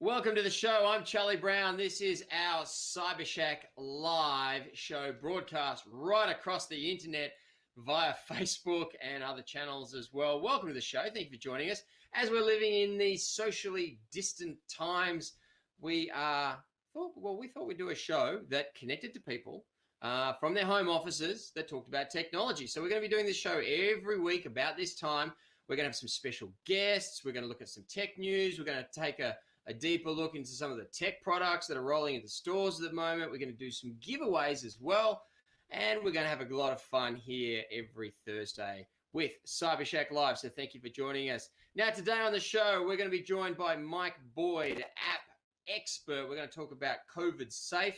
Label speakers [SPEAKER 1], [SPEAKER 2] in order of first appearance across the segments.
[SPEAKER 1] Welcome to the show. I'm Charlie Brown. This is our CyberShack live show broadcast right across the internet via Facebook and other channels as well. Welcome to the show. Thank you for joining us. As we're living in these socially distant times, we thought we'd do a show that connected to people from their home offices that talked about technology. So we're going to be doing this show every week about this time. We're going to have some special guests. We're going to look at some tech news. We're going to take a deeper look into some of the tech products that are rolling into stores at the moment. We're going to do some giveaways as well. And we're going to have a lot of fun here every Thursday with CyberShack Live. So thank you for joining us. Now, today on the show, we're going to be joined by Mike Boyd, app expert. We're going to talk about COVIDSafe,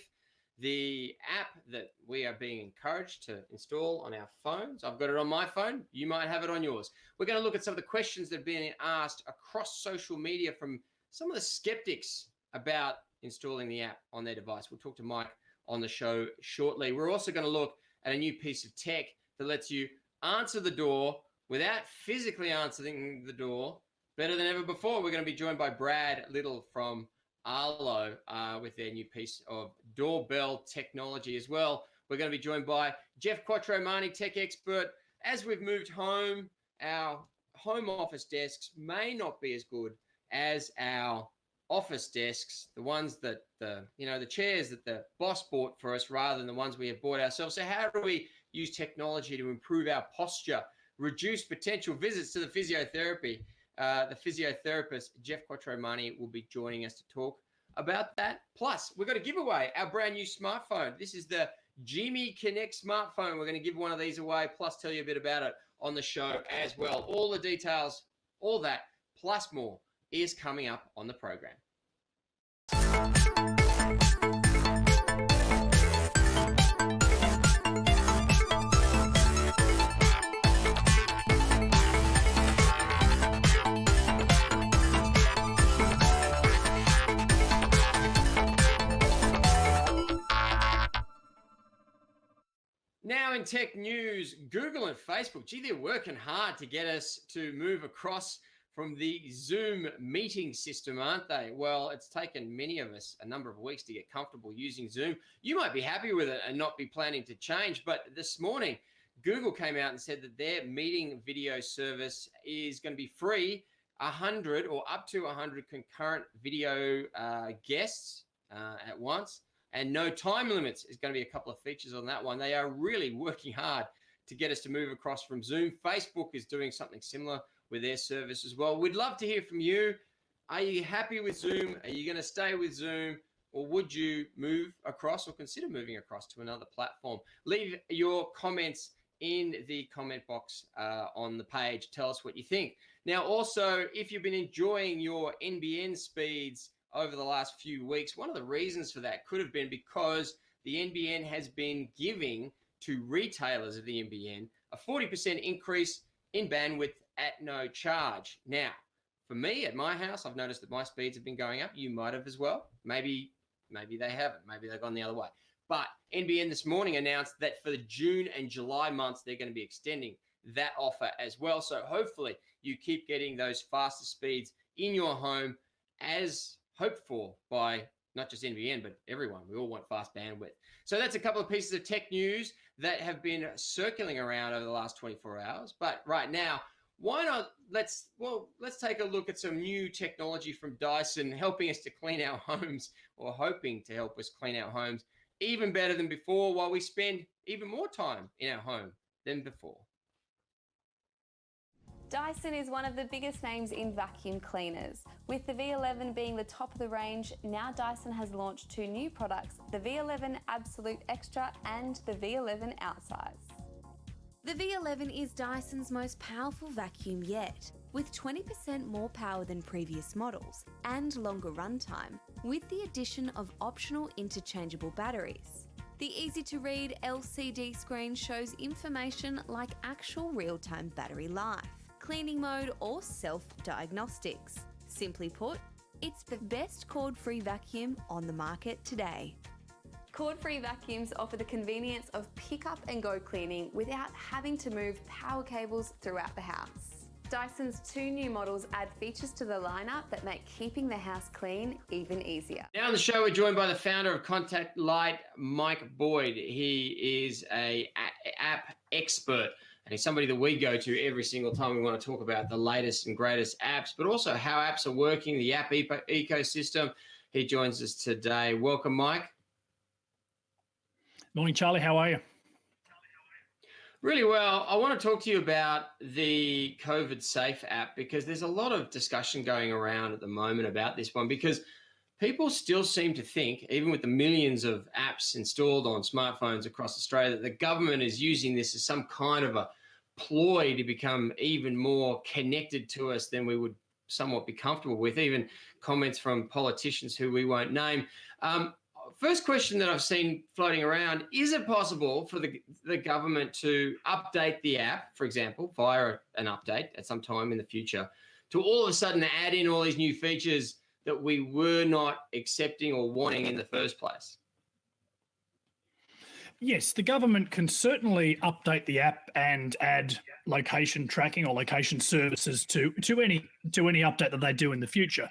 [SPEAKER 1] the app that we are being encouraged to install on our phones. I've got it on my phone. You might have it on yours. We're going to look at some of the questions that have been asked across social media from some of the skeptics about installing the app on their device. We'll talk to Mike on the show shortly. We're also going to look at a new piece of tech that lets you answer the door without physically answering the door better than ever before. We're going to be joined by Brad Little from Arlo with their new piece of doorbell technology as well. We're going to be joined by Geoff Quattromani, tech expert. As we've moved home, our home office desks may not be as good as our office desks, the ones that the chairs that the boss bought for us rather than the ones we have bought ourselves. So how do we use technology to improve our posture, reduce potential visits to the physiotherapy? The physiotherapist, Geoff Quattromani, will be joining us to talk about that. Plus, we've got a giveaway, our brand new smartphone. This is the G-mee Connect Smart Phone. We're going to give one of these away, plus tell you a bit about it on the show as well. All the details, all that, plus more, is coming up on the program. Now in tech news, Google and Facebook, they're working hard to get us to move across from the Zoom meeting system, aren't they? Well, it's taken many of us a number of weeks to get comfortable using Zoom. You might be happy with it and not be planning to change, but this morning, Google came out and said that their meeting video service is going to be free, 100 or up to 100 concurrent video guests at once. And no time limits is going to be a couple of features on that one. They are really working hard to get us to move across from Zoom. Facebook is doing something similar with their service as well. We'd love to hear from you. Are you happy with Zoom? Are you going to stay with Zoom? Or would you move across or consider moving across to another platform? Leave your comments in the comment box on the page. Tell us what you think. Now, also, if you've been enjoying your NBN speeds over the last few weeks, one of the reasons for that could have been because the NBN has been giving to retailers of the NBN a 40% increase in bandwidth at no charge. Now, for me at my house, I've noticed that my speeds have been going up. You might have as well. Maybe they haven't. Maybe they've gone the other way. But NBN this morning announced that for the June and July months, they're going to be extending that offer as well. So hopefully you keep getting those faster speeds in your home as hoped for by not just NBN, but everyone. We all want fast bandwidth. So that's a couple of pieces of tech news that have been circling around over the last 24 hours. But right now, why not? Let's take a look at some new technology from Dyson helping us to clean our homes, or hoping to help us clean our homes even better than before, while we spend even more time in our home than before.
[SPEAKER 2] Dyson is one of the biggest names in vacuum cleaners. With the V11 being the top of the range, now Dyson has launched two new products, the V11 Absolute Extra and the V11 Outsize.
[SPEAKER 3] The V11 is Dyson's most powerful vacuum yet, with 20% more power than previous models and longer runtime, with the addition of optional interchangeable batteries. The easy-to-read LCD screen shows information like actual real-time battery life, cleaning mode or self-diagnostics. Simply put, it's the best cord-free vacuum on the market today.
[SPEAKER 2] Cord-free vacuums offer the convenience of pick up and go cleaning without having to move power cables throughout the house. Dyson's 2 new models add features to the lineup that make keeping the house clean even easier.
[SPEAKER 1] Now on the show, we're joined by the founder of Contact Light, Mike Boyd. He is an app expert, and he's somebody that we go to every single time we want to talk about the latest and greatest apps, but also how apps are working, the app ecosystem. He joins us today. Welcome, Mike.
[SPEAKER 4] Morning, Charlie. How are you?
[SPEAKER 1] Really well. I want to talk to you about the COVIDSafe app because there's a lot of discussion going around at the moment about this one because people still seem to think, even with the millions of apps installed on smartphones across Australia, that the government is using this as some kind of a ploy to become even more connected to us than we would somewhat be comfortable with, even comments from politicians who we won't name. First question that I've seen floating around, is it possible for the government to update the app, for example, via an update at some time in the future, to all of a sudden add in all these new features that we were not accepting or wanting in the first place?
[SPEAKER 4] Yes, the government can certainly update the app and add location tracking or location services to any update that they do in the future.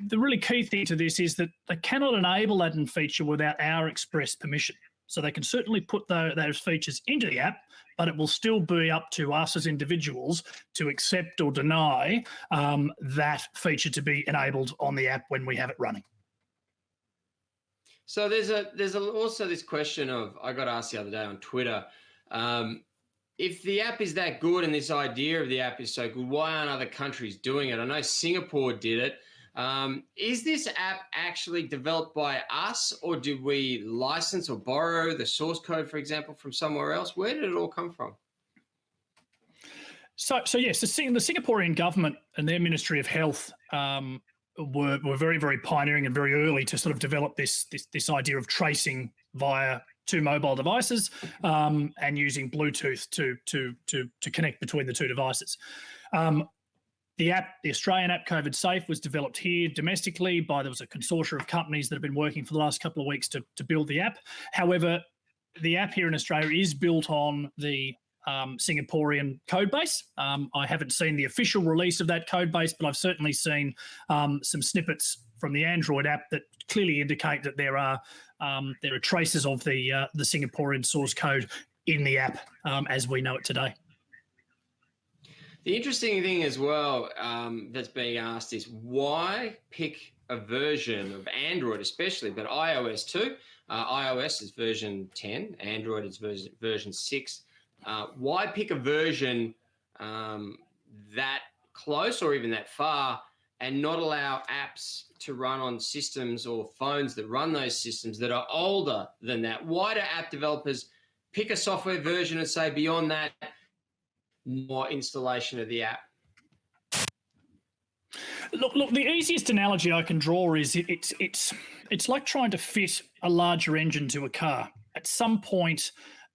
[SPEAKER 4] The really key thing to this is that they cannot enable that feature without our express permission. So they can certainly put those features into the app, but it will still be up to us as individuals to accept or deny that feature to be enabled on the app when we have it running.
[SPEAKER 1] So there's also this question of, I got asked the other day on Twitter, if the app is that good and this idea of the app is so good, why aren't other countries doing it? I know Singapore did it. Is this app actually developed by us, or did we license or borrow the source code, for example, from somewhere else? Where did it all come from?
[SPEAKER 4] So yes, the Singaporean government and their Ministry of Health were very, very pioneering and very early to sort of develop this idea of tracing via two mobile devices and using Bluetooth to connect between the two devices. The Australian app COVIDSafe was developed here domestically there was a consortium of companies that have been working for the last couple of weeks to build the app. However, the app here in Australia is built on the Singaporean code base. I haven't seen the official release of that code base, but I've certainly seen some snippets from the Android app that clearly indicate that there are traces of the Singaporean source code in the app as we know it today.
[SPEAKER 1] The interesting thing as well that's being asked is why pick a version of Android especially, but iOS too. iOS is version 10, Android is version 6. Why pick a version that close or even that far and not allow apps to run on systems or phones that run those systems that are older than that? Why do app developers pick a software version and say beyond that, more installation of the app?
[SPEAKER 4] Look. The easiest analogy I can draw is it's like trying to fit a larger engine to a car. At some point,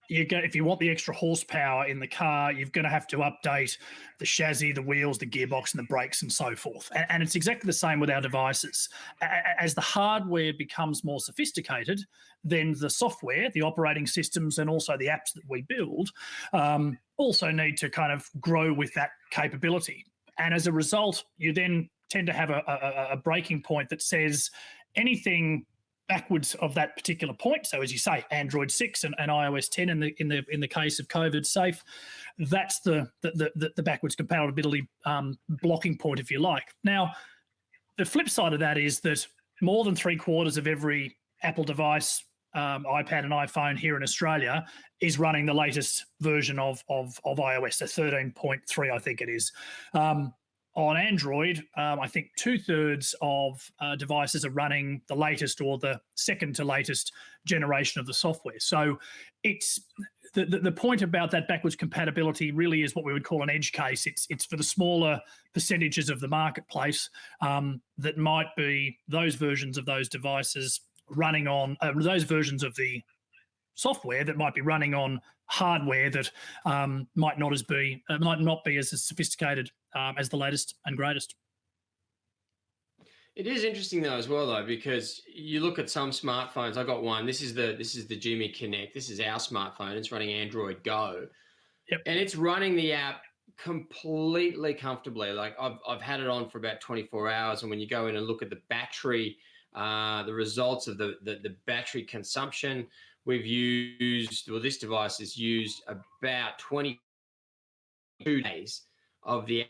[SPEAKER 4] if you want the extra horsepower in the car, you're going to have to update the chassis, the wheels, the gearbox, and the brakes, and so forth. And it's exactly the same with our devices. As the hardware becomes more sophisticated, then the software, the operating systems, and also the apps that we build also need to kind of grow with that capability. And as a result, you then tend to have a breaking point that says anything backwards of that particular point. So as you say, Android 6 and iOS 10 in the case of COVIDSafe, that's the backwards compatibility blocking point, if you like. Now, the flip side of that is that more than 3/4 of every Apple device, iPad and iPhone here in Australia is running the latest version of iOS, the 13.3, I think it is. On Android, I think 2/3 of devices are running the latest or the second to latest generation of the software. So it's the point about that backwards compatibility really is what we would call an edge case. It's for the smaller percentages of the marketplace that might be those versions of those devices running on those versions of the software that might be running on hardware that might not be as sophisticated as the latest and greatest.
[SPEAKER 1] It is interesting though as well because you look at some smartphones. I got one. This is the G-mee Connect. This is our smartphone. It's running Android Go.
[SPEAKER 4] Yep.
[SPEAKER 1] And it's running the app completely comfortably. Like I've had it on for about 24 hours, and when you go in and look at the battery, the results of the battery consumption, we've used, well, this device has used about 22 days of the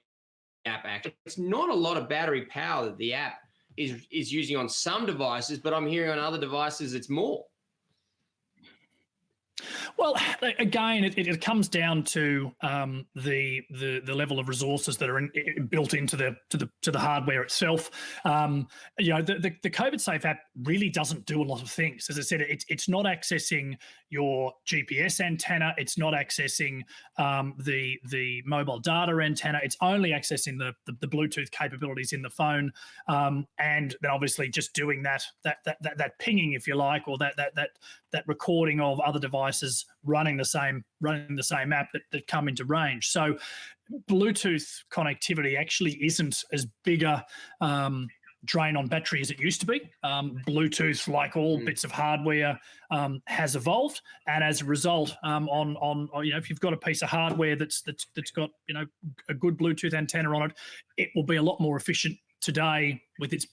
[SPEAKER 1] app. Actually, it's not a lot of battery power that the app is using on some devices, but I'm hearing on other devices it's more.
[SPEAKER 4] Well, again, it comes down to the level of resources that are built into the hardware itself. You know, the COVIDSafe app really doesn't do a lot of things. As I said, it's not accessing your GPS antenna. It's not accessing the mobile data antenna. It's only accessing the Bluetooth capabilities in the phone, and then obviously just doing that pinging, if you like, or that recording of other devices running the same app that come into range. So Bluetooth connectivity actually isn't as big a drain on battery as it used to be. Bluetooth, like all bits of hardware, has evolved, and as a result, on you know, if you've got a piece of hardware that's got, you know, a good Bluetooth antenna on it, it will be a lot more efficient today with its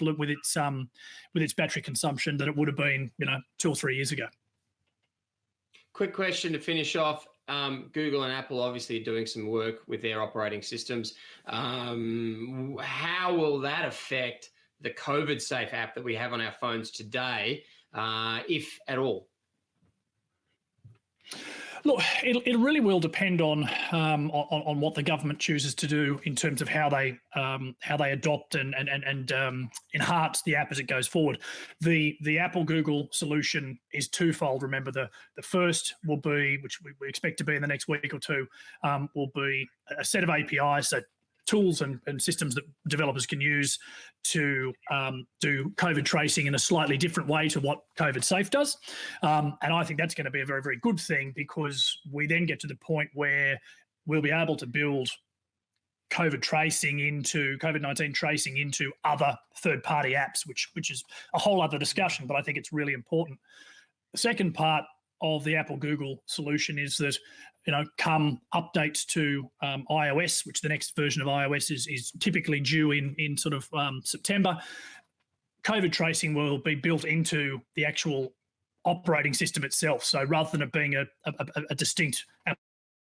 [SPEAKER 4] battery consumption than it would have been, you know, 2 or 3 years ago.
[SPEAKER 1] Quick question to finish off. Google and Apple obviously are doing some work with their operating systems. How will that affect the COVIDSafe app that we have on our phones today, if at all?
[SPEAKER 4] Look, it really will depend on what the government chooses to do in terms of how they adopt and enhance the app as it goes forward. The Apple Google solution is twofold. Remember, the first will be, which we expect to be in the next week or two, will be a set of APIs, so tools and systems that developers can use to do COVID tracing in a slightly different way to what COVIDSafe does. And I think that's going to be a very, very good thing, because we then get to the point where we'll be able to build COVID-19 tracing into other third-party apps, which is a whole other discussion, but I think it's really important. The second part of the Apple Google solution is that, you know, come updates to iOS, which the next version of iOS is typically due in sort of September, COVID tracing will be built into the actual operating system itself. So rather than it being a distinct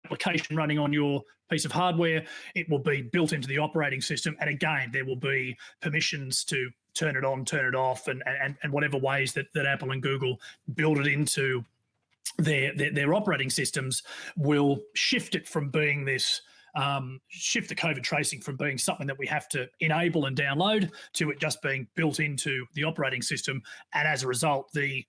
[SPEAKER 4] application running on your piece of hardware, it will be built into the operating system. And again, there will be permissions to turn it on, turn it off, and whatever ways that Apple and Google build it into their operating systems will shift it from being this, shift the COVID tracing from being something that we have to enable and download to it just being built into the operating system. And as a result, the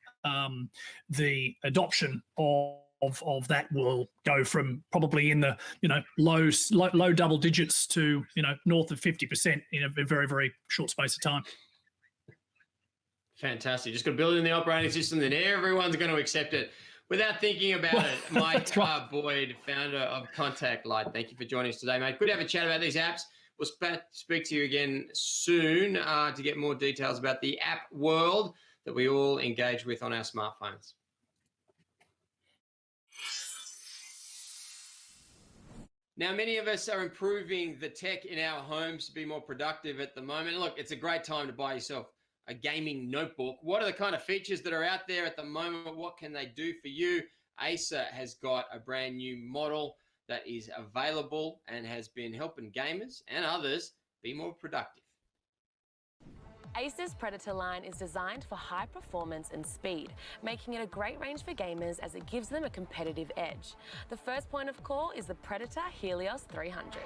[SPEAKER 4] adoption of that will go from probably in the, you know, low double digits to, you know, north of 50% in a very, very short space of time.
[SPEAKER 1] Fantastic. Just got to build it in the operating system, then everyone's going to accept it without thinking about it. Mike Boyd, founder of Contact Light, thank you for joining us today, mate. Good to have a chat about these apps. We'll speak to you again soon to get more details about the app world that we all engage with on our smartphones. Now, many of us are improving the tech in our homes to be more productive at the moment. Look, it's a great time to buy yourself a gaming notebook. What are the kind of features that are out there at the moment? What can they do for you? Acer has got a brand new model that is available and has been helping gamers and others be more productive.
[SPEAKER 5] Acer's Predator line is designed for high performance and speed, making it a great range for gamers as it gives them a competitive edge. The first point of call is the Predator Helios 300.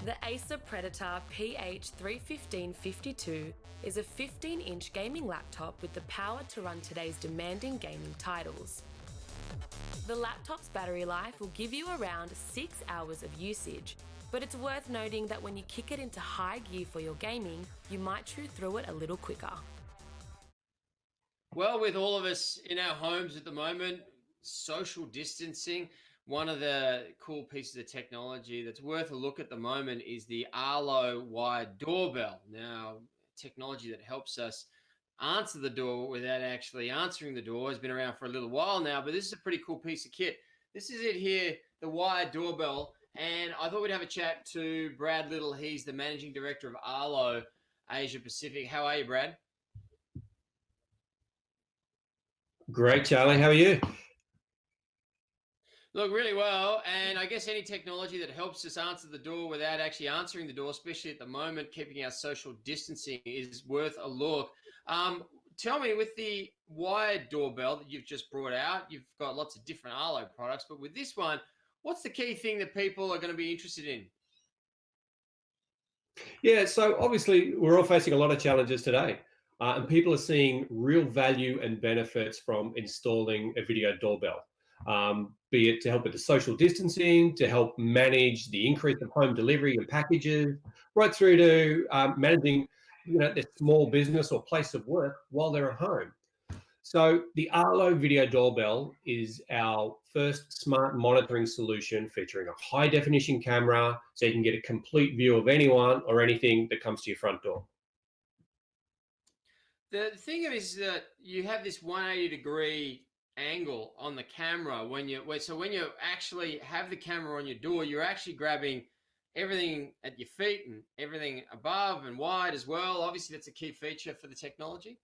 [SPEAKER 5] The Acer Predator PH315-52 is a 15-inch gaming laptop with the power to run today's demanding gaming titles. The laptop's battery life will give you around 6 hours of usage, but it's worth noting that when you kick it into high gear for your gaming, you might chew through it a little quicker.
[SPEAKER 1] Well, with all of us in our homes at the moment, social distancing, one of the cool pieces of technology that's worth a look at the moment is the Arlo wired doorbell. Now, technology that helps us answer the door without actually answering the door has been around for a little while now, but this is a pretty cool piece of kit. This is it here, the wired doorbell. And I thought we'd have a chat to Brad Little. He's the managing director of Arlo Asia Pacific. How are you, Brad?
[SPEAKER 6] Great, Charlie. How are you?
[SPEAKER 1] Look, really well. And I guess any technology that helps us answer the door without actually answering the door, especially at the moment, keeping our social distancing, is worth a look. Tell me, with the wired doorbell that you've just brought out, you've got lots of different Arlo products, but with this one, what's the key thing that people are going to be interested in?
[SPEAKER 6] Yeah, so obviously we're all facing a lot of challenges today, and people are seeing real value and benefits from installing a video doorbell, be it to help with the social distancing, to help manage the increase of home delivery and packages, right through to managing, their small business or place of work while they're at home. So the Arlo video doorbell is our first smart monitoring solution featuring a high definition camera so you can get a complete view of anyone or anything that comes to your front door.
[SPEAKER 1] The thing is that you have this 180-degree angle on the camera when you actually have the camera on your door, you're actually grabbing everything at your feet and everything above and wide as well. Obviously, that's a key feature for the technology.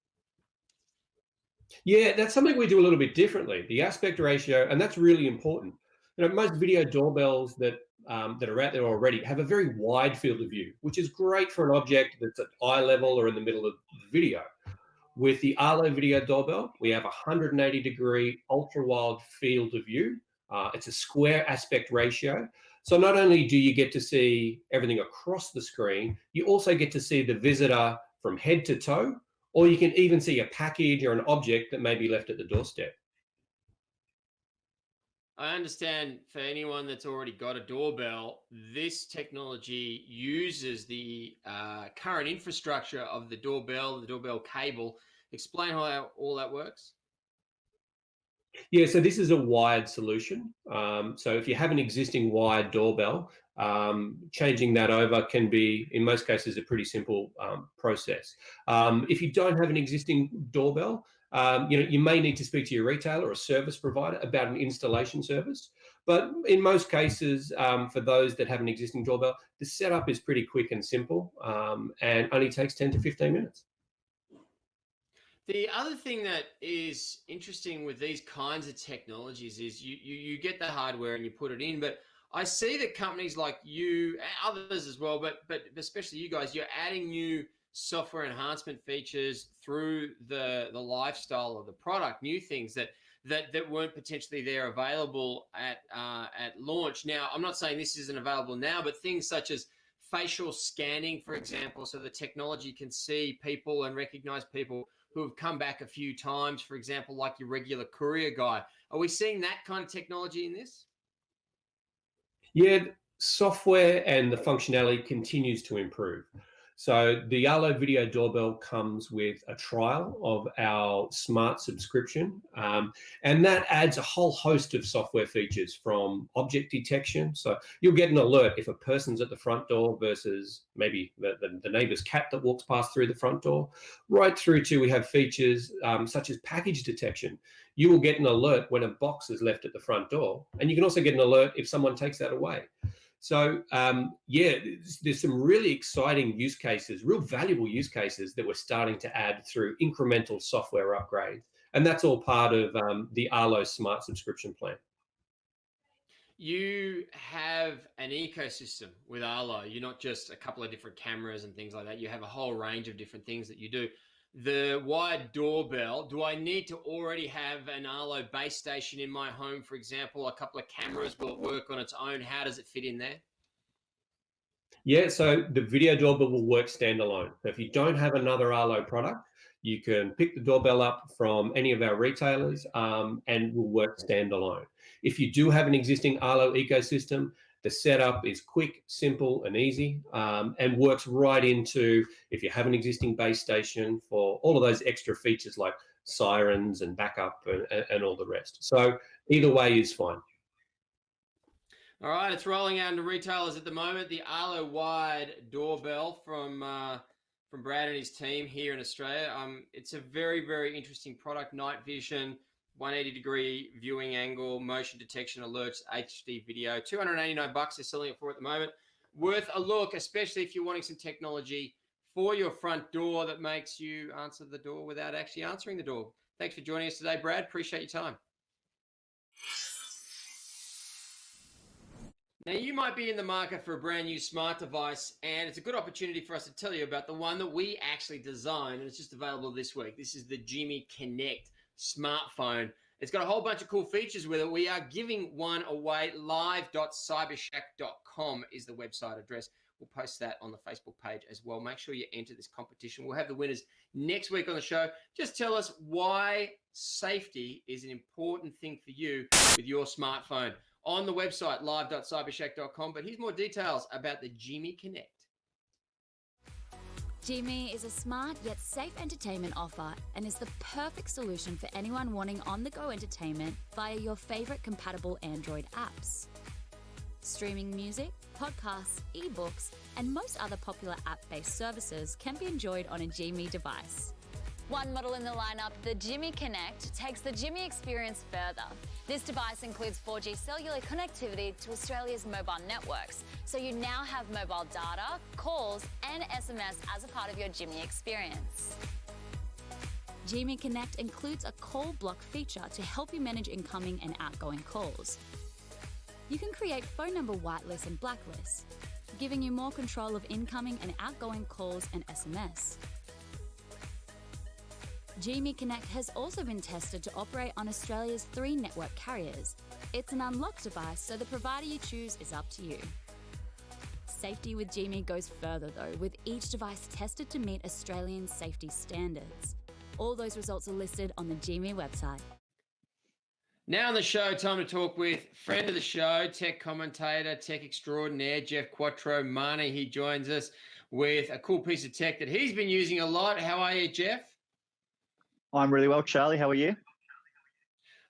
[SPEAKER 6] Yeah, that's something we do a little bit differently. The aspect ratio, and that's really important. Most video doorbells that are out there already have a very wide field of view, which is great for an object that's at eye level or in the middle of the video. With the Arlo video doorbell, we have a 180-degree ultra-wide field of view. It's a square aspect ratio. So not only do you get to see everything across the screen, you also get to see the visitor from head to toe, or you can even see a package or an object that may be left at the doorstep.
[SPEAKER 1] I understand for anyone that's already got a doorbell, this technology uses the current infrastructure of the doorbell cable. Explain how all that works.
[SPEAKER 6] Yeah, so this is a wired solution. So if you have an existing wired doorbell, changing that over can be, in most cases, a pretty simple process. If you don't have an existing doorbell, you may need to speak to your retailer or service provider about an installation service. But in most cases, for those that have an existing doorbell, the setup is pretty quick and simple, and only takes 10 to 15 minutes.
[SPEAKER 1] The other thing that is interesting with these kinds of technologies is you get the hardware and you put it in, but I see that companies like you, and others as well, but especially you guys, you're adding new software enhancement features through the lifestyle of the product, new things that weren't potentially there available at launch. Now, I'm not saying this isn't available now, but things such as facial scanning, for example, so the technology can see people and recognize people who have come back a few times, for example, like your regular courier guy. Are we seeing that kind of technology in this?
[SPEAKER 6] Yeah, software and the functionality continues to improve. So the Arlo video doorbell comes with a trial of our smart subscription, and that adds a whole host of software features from object detection. So you'll get an alert if a person's at the front door versus maybe the neighbor's cat that walks past through the front door, right through to we have features such as package detection. You will get an alert when a box is left at the front door, and you can also get an alert if someone takes that away. So yeah, there's some really exciting use cases, real valuable use cases that we're starting to add through incremental software upgrades. And that's all part of the Arlo Smart subscription plan.
[SPEAKER 1] You have an ecosystem with Arlo. You're not just a couple of different cameras and things like that. You have a whole range of different things that you do. The wired doorbell, do I need to already have an Arlo base station in my home, for example, a couple of cameras? Will it work on its own? How does it fit in there?
[SPEAKER 6] Yeah, so the video doorbell will work standalone. So if you don't have another Arlo product, you can pick the doorbell up from any of our retailers and will work standalone. If you do have an existing Arlo ecosystem, the setup is quick, simple, and easy, and works right into if you have an existing base station for all of those extra features like sirens and backup and all the rest. So either way is fine.
[SPEAKER 1] All right, it's rolling out into retailers at the moment. The Arlo wired doorbell from from Brad and his team here in Australia. It's a very, very interesting product. Night vision, 180-degree viewing angle, motion detection alerts, HD video. $289 they're selling it for at the moment. Worth a look, especially if you're wanting some technology for your front door that makes you answer the door without actually answering the door. Thanks for joining us today, Brad. Appreciate your time. Now, you might be in the market for a brand new smart device, and it's a good opportunity for us to tell you about the one that we actually designed, and it's just available this week. This is the G-mee Connect Smart Phone. It's got a whole bunch of cool features with it. We are giving one away. live.cybershack.com is the website address. We'll post that on the Facebook page as well. Make sure you enter this competition. We'll have the winners next week on the show. Just tell us why safety is an important thing for you with your smartphone on the website, live.cybershack.com. But here's more details about the G-mee Connect.
[SPEAKER 7] G-mee is a smart yet safe entertainment offer and is the perfect solution for anyone wanting on-the-go entertainment via your favorite compatible Android apps. Streaming music, podcasts, ebooks, and most other popular app-based services can be enjoyed on a G-mee device.
[SPEAKER 8] One model in the lineup, the G-mee Connect, takes the G-mee experience further. This device includes 4G cellular connectivity to Australia's mobile networks, so you now have mobile data, calls, and SMS as a part of your G-mee experience.
[SPEAKER 7] G-mee Connect includes a call block feature to help you manage incoming and outgoing calls. You can create phone number whitelists and blacklists, giving you more control of incoming and outgoing calls and SMS. G-mee Connect has also been tested to operate on Australia's 3 network carriers. It's an unlocked device, so the provider you choose is up to you. Safety with G-mee goes further though, with each device tested to meet Australian safety standards. All those results are listed on the G-mee website.
[SPEAKER 1] Now on the show, time to talk with friend of the show, tech commentator, tech extraordinaire, Geoff Quattromani. He joins us with a cool piece of tech that he's been using a lot. How are you, Geoff?
[SPEAKER 9] I'm really well, Charlie. How are you?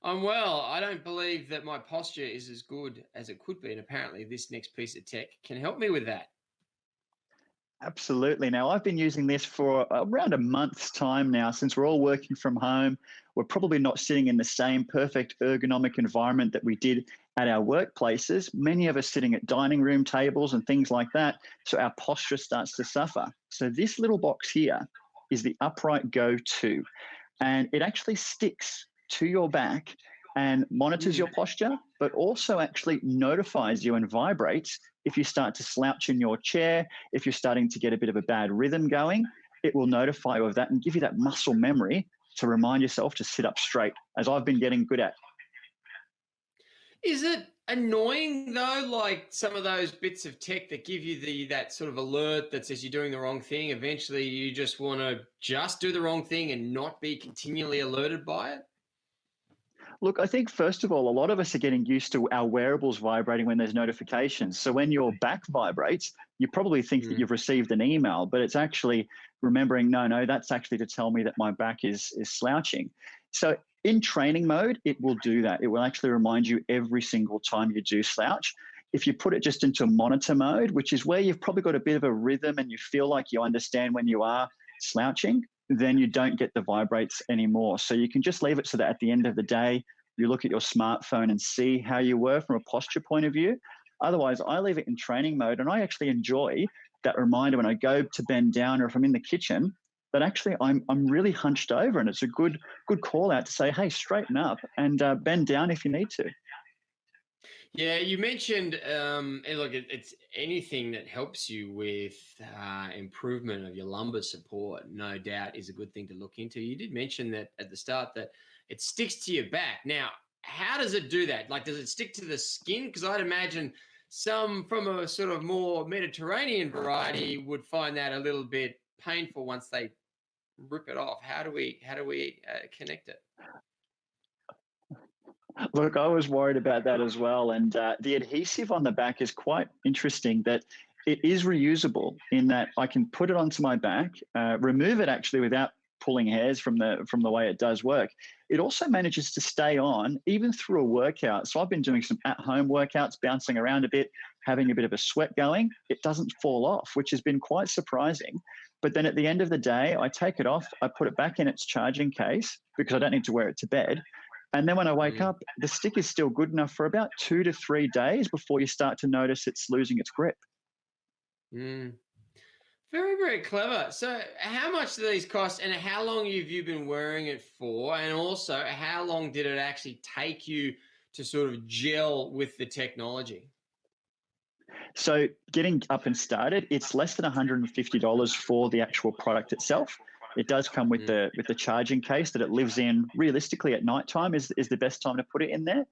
[SPEAKER 1] I'm well. I don't believe that my posture is as good as it could be, and apparently this next piece of tech can help me with that.
[SPEAKER 9] Absolutely. Now, I've been using this for around a month's time now. Since we're all working from home, we're probably not sitting in the same perfect ergonomic environment that we did at our workplaces. Many of us sitting at dining room tables and things like that, so our posture starts to suffer. So this little box here is the upright go-to, and it actually sticks to your back and monitors your posture, but also actually notifies you and vibrates if you start to slouch in your chair, if you're starting to get a bit of a bad rhythm going. It will notify you of that and give you that muscle memory to remind yourself to sit up straight, as I've been getting good at.
[SPEAKER 1] Is it annoying though, like some of those bits of tech that give you that sort of alert that says you're doing the wrong thing? Eventually you just want to just do the wrong thing and not be continually alerted by it?
[SPEAKER 9] Look, I think first of all, a lot of us are getting used to our wearables vibrating when there's notifications. So when your back vibrates, you probably think that you've received an email, but it's actually remembering, no, that's actually to tell me that my back is slouching. So in training mode, it will do that. It will actually remind you every single time you do slouch. If you put it just into monitor mode, which is where you've probably got a bit of a rhythm and you feel like you understand when you are slouching, then you don't get the vibrates anymore. So you can just leave it so that at the end of the day, you look at your smartphone and see how you were from a posture point of view. Otherwise, I leave it in training mode, and I actually enjoy that reminder when I go to bend down, or if I'm in the kitchen, that actually I'm really hunched over, and it's a good call out to say, hey, straighten up and bend down if you need to.
[SPEAKER 1] Yeah, you mentioned, and look, it's anything that helps you with improvement of your lumbar support, no doubt, is a good thing to look into. You did mention that at the start that it sticks to your back. Now, how does it do that? Like, does it stick to the skin? Because I'd imagine some from a sort of more Mediterranean variety would find that a little bit painful once they rip it off. How do we connect it?
[SPEAKER 9] Look, I was worried about that as well. And the adhesive on the back is quite interesting, that it is reusable in that I can put it onto my back, remove it actually without pulling hairs from the way it does work. It also manages to stay on even through a workout. So I've been doing some at-home workouts, bouncing around a bit, having a bit of a sweat going. It doesn't fall off, which has been quite surprising. But then at the end of the day, I take it off, I put it back in its charging case because I don't need to wear it to bed. And then when I wake up, the stick is still good enough for about 2 to 3 days before you start to notice it's losing its grip.
[SPEAKER 1] Very, very clever. So how much do these cost, and how long have you been wearing it for? And also, how long did it actually take you to sort of gel with the technology?
[SPEAKER 9] So getting up and started, it's less than $150 for the actual product itself. It does come with the charging case that it lives in. Realistically, at nighttime is the best time to put it in there.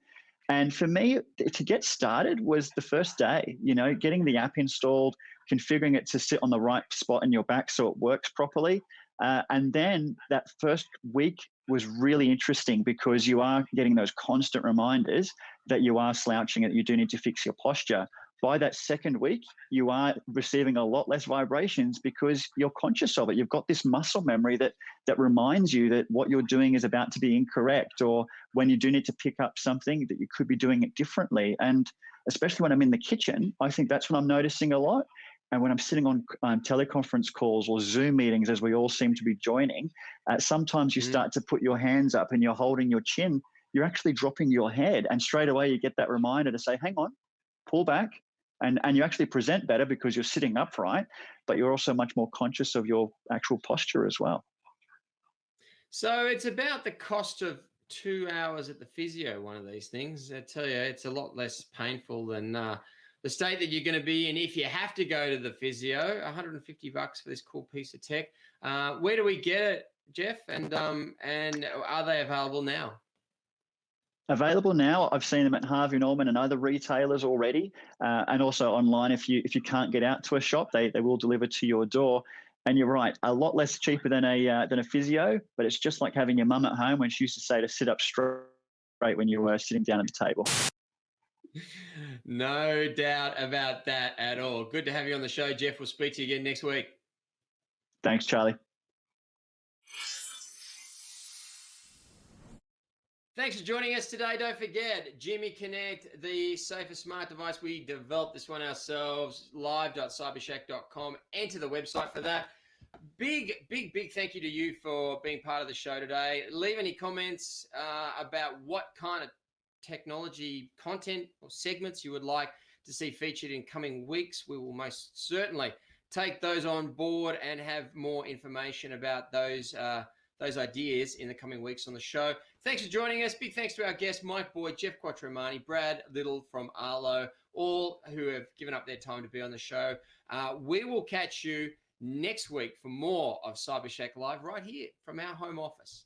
[SPEAKER 9] And for me, to get started was the first day, getting the app installed, configuring it to sit on the right spot in your back so it works properly. And then that first week was really interesting because you are getting those constant reminders that you are slouching and you do need to fix your posture. By that second week, you are receiving a lot less vibrations because you're conscious of it. You've got this muscle memory that reminds you that what you're doing is about to be incorrect, or when you do need to pick up something that you could be doing it differently. And especially when I'm in the kitchen, I think that's when I'm noticing a lot. And when I'm sitting on teleconference calls or Zoom meetings, as we all seem to be joining, sometimes you start to put your hands up and you're holding your chin. You're actually dropping your head. And straight away you get that reminder to say, hang on, pull back. And you actually present better because you're sitting upright, but you're also much more conscious of your actual posture as well.
[SPEAKER 1] So it's about the cost of 2 hours at the physio, one of these things. I tell you, it's a lot less painful than the state that you're going to be in if you have to go to the physio. $150 for this cool piece of tech. Where do we get it, Geoff? And are they available now?
[SPEAKER 9] Available now. I've seen them at Harvey Norman and other retailers already, and also online. If you can't get out to a shop, they will deliver to your door. And you're right, a lot less cheaper than a physio, but it's just like having your mum at home when she used to say to sit up straight when you were sitting down at the table.
[SPEAKER 1] No doubt about that at all. Good to have you on the show, Geoff. We'll speak to you again next week.
[SPEAKER 9] Thanks, Charlie.
[SPEAKER 1] Thanks for joining us today. Don't forget, G-mee Connect, the safest smart device. We developed this one ourselves, live.cybershack.com. Enter the website for that. Big thank you to you for being part of the show today. Leave any comments about what kind of technology content or segments you would like to see featured in coming weeks. We will most certainly take those on board and have more information about those ideas in the coming weeks on the show. Thanks for joining us. Big thanks to our guests, Mike Boyd, Geoff Quattromani, Brad Little from Arlo, all who have given up their time to be on the show. We will catch you next week for more of CyberShack Live right here from our home office.